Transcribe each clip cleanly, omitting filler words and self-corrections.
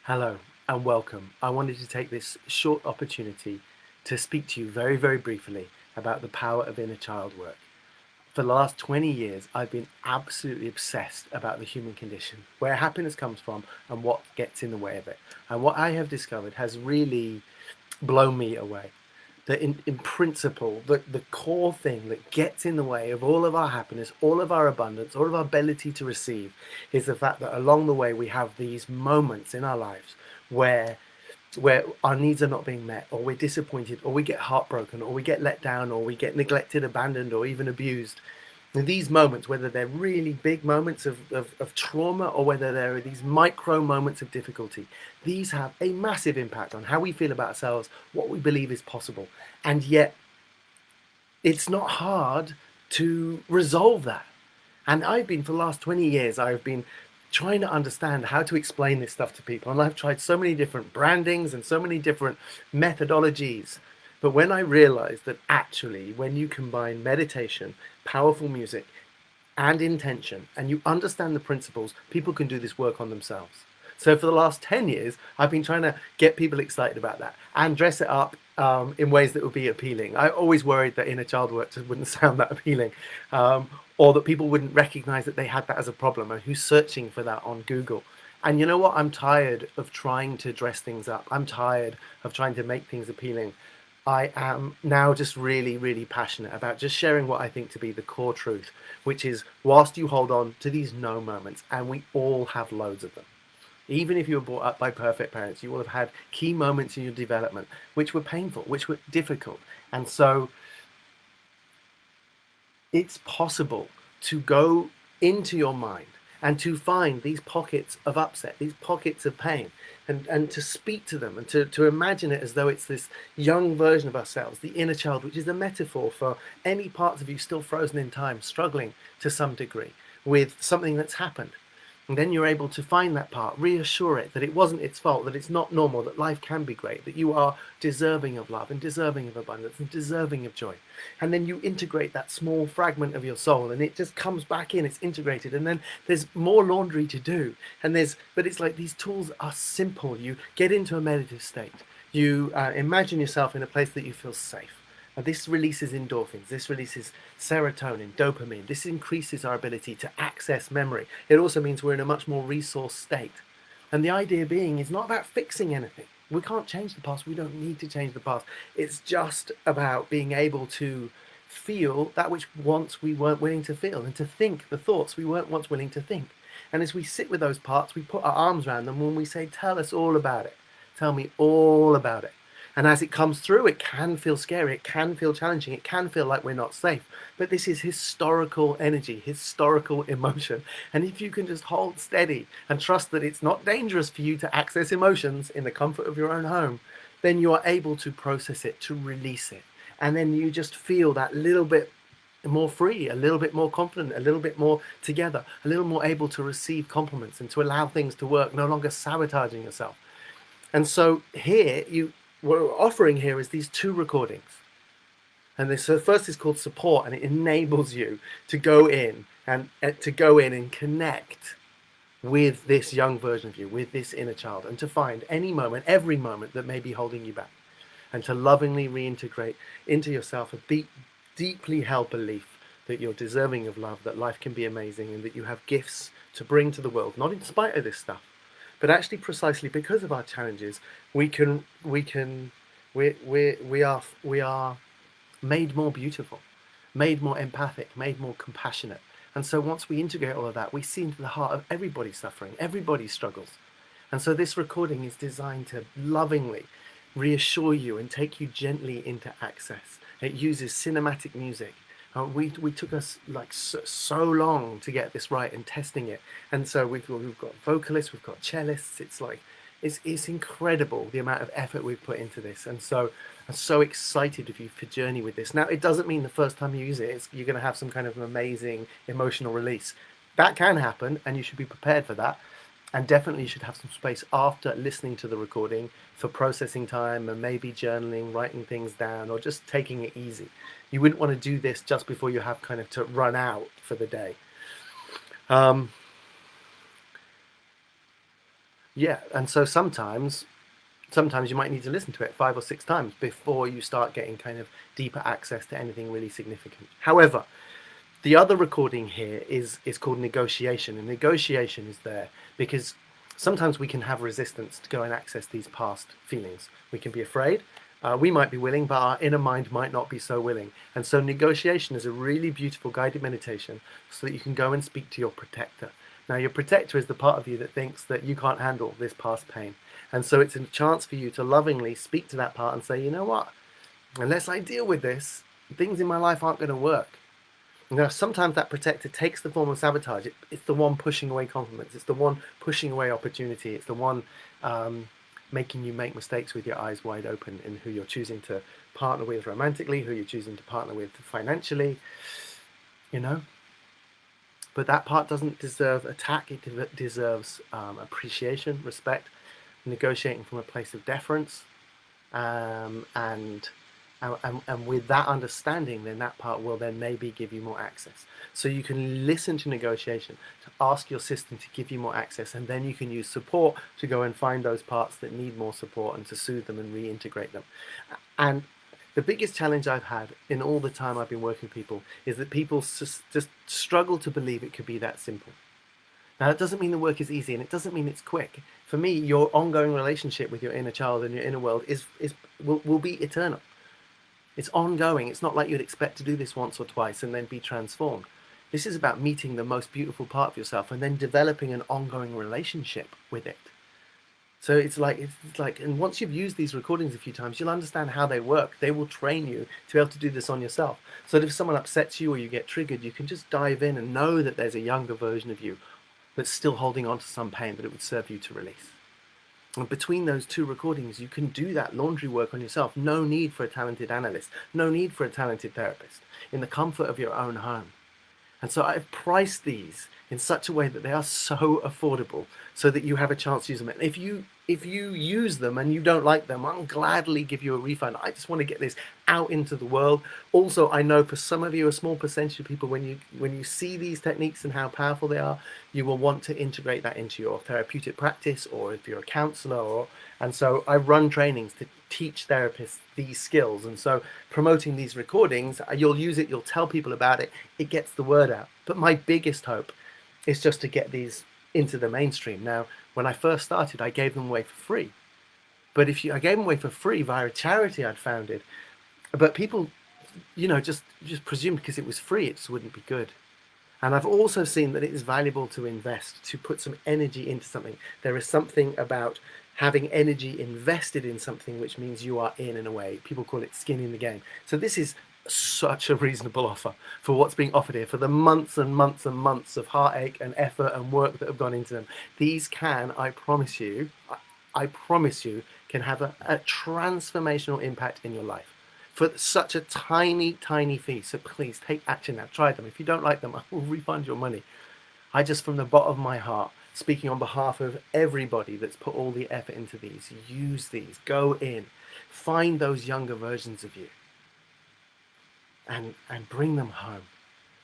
Hello and welcome. I wanted to take this short opportunity to speak to you very, very briefly about the power of inner child work. For the last 20 years, I've been absolutely obsessed about the human condition, where happiness comes from and what gets in the way of it. And what I have discovered has really blown me away. That in principle, the core thing that gets in the way of all of our happiness, all of our abundance, all of our ability to receive is the fact that along the way we have these moments in our lives where our needs are not being met, or we're disappointed, or we get heartbroken, or we get let down, or we get neglected, abandoned, or even abused. And these moments, whether they're really big moments of trauma or whether there are these micro moments of difficulty, these have a massive impact on how we feel about ourselves, what we believe is possible. And yet, it's not hard to resolve that. And I've been, for the last 20 years, I've been trying to understand how to explain this stuff to people. And I've tried so many different brandings and so many different methodologies. But when I realized that actually, when you combine meditation, powerful music, and intention, and you understand the principles, people can do this work on themselves. So for the last 10 years, I've been trying to get people excited about that and dress it up in ways that would be appealing. I always worried that inner child work just wouldn't sound that appealing, or that people wouldn't recognize that they had that as a problem, and who's searching for that on Google. And you know what? I'm tired of trying to dress things up. I'm tired of trying to make things appealing. I am now just really, really passionate about just sharing what I think to be the core truth, which is whilst you hold on to these no moments, and we all have loads of them. Even if you were brought up by perfect parents, you will have had key moments in your development which were painful, which were difficult. And so it's possible to go into your mind and to find these pockets of upset, these pockets of pain, and to speak to them and to imagine it as though it's this young version of ourselves, the inner child, which is a metaphor for any parts of you still frozen in time, struggling to some degree with something that's happened. And then you're able to find that part, reassure it that it wasn't its fault, that it's not normal, that life can be great, that you are deserving of love and deserving of abundance and deserving of joy. And then you integrate that small fragment of your soul and it just comes back in, it's integrated. And then there's more laundry to do. But it's like these tools are simple. You get into a meditative state. You imagine yourself in a place that you feel safe. And this releases endorphins, this releases serotonin, dopamine. This increases our ability to access memory. It also means we're in a much more resource state. And the idea being is not about fixing anything. We can't change the past. We don't need to change the past. It's just about being able to feel that which once we weren't willing to feel, and to think the thoughts we weren't once willing to think. And as we sit with those parts, we put our arms around them when we say, tell us all about it. Tell me all about it. And as it comes through, it can feel scary, it can feel challenging, it can feel like we're not safe. But this is historical energy, historical emotion. And if you can just hold steady and trust that it's not dangerous for you to access emotions in the comfort of your own home, then you are able to process it, to release it. And then you just feel that little bit more free, a little bit more confident, a little bit more together, a little more able to receive compliments and to allow things to work, no longer sabotaging yourself. And so here what we're offering here is these two recordings. And this, so the first is called support, and it enables you to go in and connect with this young version of you, with this inner child, and to find any moment, every moment that may be holding you back, and to lovingly reintegrate into yourself a deeply held belief that you're deserving of love, that life can be amazing, and that you have gifts to bring to the world, not in spite of this stuff, but actually precisely because of our challenges, we are made more beautiful, made more empathic, made more compassionate. And so once we integrate all of that, we see into the heart of everybody's suffering, everybody's struggles. And so this recording is designed to lovingly reassure you and take you gently into access. It uses cinematic music. We took us like so long to get this right and testing it, and so we've got vocalists, we've got cellists. It's incredible the amount of effort we've put into this, and so I'm so excited of you for journey with this. Now, it doesn't mean the first time you use it, you're going to have some kind of amazing emotional release. That can happen, and you should be prepared for that. And definitely you should have some space after listening to the recording for processing time and maybe journaling, writing things down, or just taking it easy. You wouldn't want to do this just before you have kind of to run out for the day. Yeah, and so sometimes you might need to listen to it 5 or 6 times before you start getting kind of deeper access to anything really significant. However, the other recording here is called negotiation, and negotiation is there because sometimes we can have resistance to go and access these past feelings. We can be afraid. We might be willing, but our inner mind might not be so willing. And so negotiation is a really beautiful guided meditation so that you can go and speak to your protector. Now, your protector is the part of you that thinks that you can't handle this past pain. And so it's a chance for you to lovingly speak to that part and say, you know what, unless I deal with this, things in my life aren't going to work. Now, sometimes that protector takes the form of sabotage. It's the one pushing away compliments. It's the one pushing away opportunity. It's the one making you make mistakes with your eyes wide open in who you're choosing to partner with romantically, who you're choosing to partner with financially, you know. But that part doesn't deserve attack. It deserves appreciation, respect, negotiating from a place of deference, and with that understanding, then that part will then maybe give you more access. So you can listen to negotiation, to ask your system to give you more access, and then you can use support to go and find those parts that need more support and to soothe them and reintegrate them. And the biggest challenge I've had in all the time I've been working with people is that people just struggle to believe it could be that simple. Now, that doesn't mean the work is easy, and it doesn't mean it's quick. For me, your ongoing relationship with your inner child and your inner world will be eternal. It's ongoing. It's not like you'd expect to do this once or twice and then be transformed. This is about meeting the most beautiful part of yourself and then developing an ongoing relationship with it. So it's like, and once you've used these recordings a few times, you'll understand how they work. They will train you to be able to do this on yourself. So that if someone upsets you or you get triggered, you can just dive in and know that there's a younger version of you that's still holding on to some pain that it would serve you to release. And between those two recordings, you can do that laundry work on yourself. No need for a talented analyst, no need for a talented therapist, in the comfort of your own home. And so I've priced these in such a way that they are so affordable so that you have a chance to use them. And if you use them and you don't like them, I'll gladly give you a refund. I just want to get this out into the world. Also, I know for some of you, a small percentage of people, when you see these techniques and how powerful they are, you will want to integrate that into your therapeutic practice, or if you're a counselor, and so I run trainings to teach therapists these skills. And so promoting these recordings, you'll use it, you'll tell people about it, it gets the word out. But my biggest hope is just to get these into the mainstream. Now, when I first started, I gave them away for free. But I gave them away for free via a charity I'd founded. But people, just presumed because it was free, it just wouldn't be good. And I've also seen that it is valuable to invest, to put some energy into something. There is something about having energy invested in something which means you are in a way. People call it skin in the game. So this is such a reasonable offer for what's being offered here, for the months and months and months of heartache and effort and work that have gone into them. These can, I promise you, can have a transformational impact in your life for such a tiny, tiny fee. So please take action now. Try them. If you don't like them, I will refund your money. I just, from the bottom of my heart, speaking on behalf of everybody that's put all the effort into these, use these, go in, find those younger versions of you and bring them home.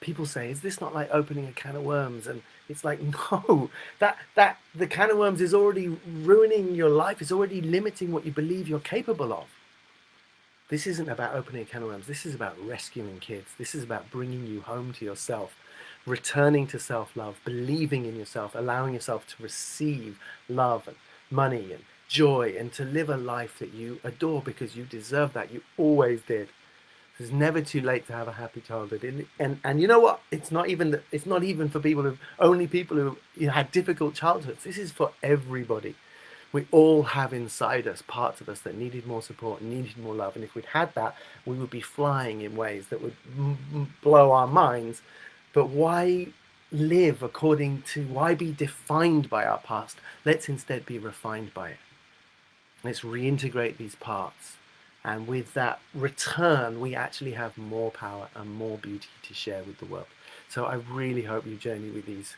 People say, is this not like opening a can of worms? And it's like, no, that the can of worms is already ruining your life. It's already limiting what you believe you're capable of. This isn't about opening a can of worms. This is about rescuing kids. This is about bringing you home to yourself, returning to self-love, believing in yourself, allowing yourself to receive love and money and joy and to live a life that you adore because you deserve that. You always did. It's never too late to have a happy childhood. And you know what? It's not even for people who had difficult childhoods. This is for everybody. We all have inside us parts of us that needed more support, needed more love. And if we'd had that, we would be flying in ways that would blow our minds. But why why be defined by our past? Let's instead be refined by it. Let's reintegrate these parts. And with that return, we actually have more power and more beauty to share with the world. So I really hope you journey with these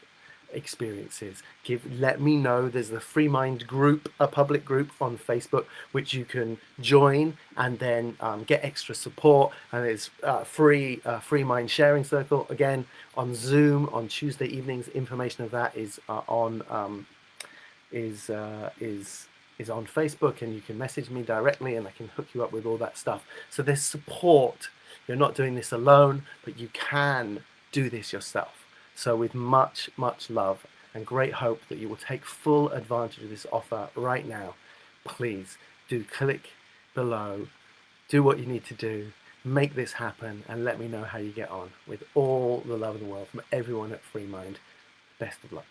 experiences. Let me know. There's the FreeMind group, a public group on Facebook, which you can join and then get extra support. And there's free FreeMind sharing circle again on Zoom on Tuesday evenings. Information of that is is on Facebook, and you can message me directly and I can hook you up with all that stuff. So there's support. You're not doing this alone, but you can do this yourself. So with much, much love and great hope that you will take full advantage of this offer right now, please do click below, do what you need to do, make this happen, and let me know how you get on. With all the love in the world from everyone at FreeMind, best of luck.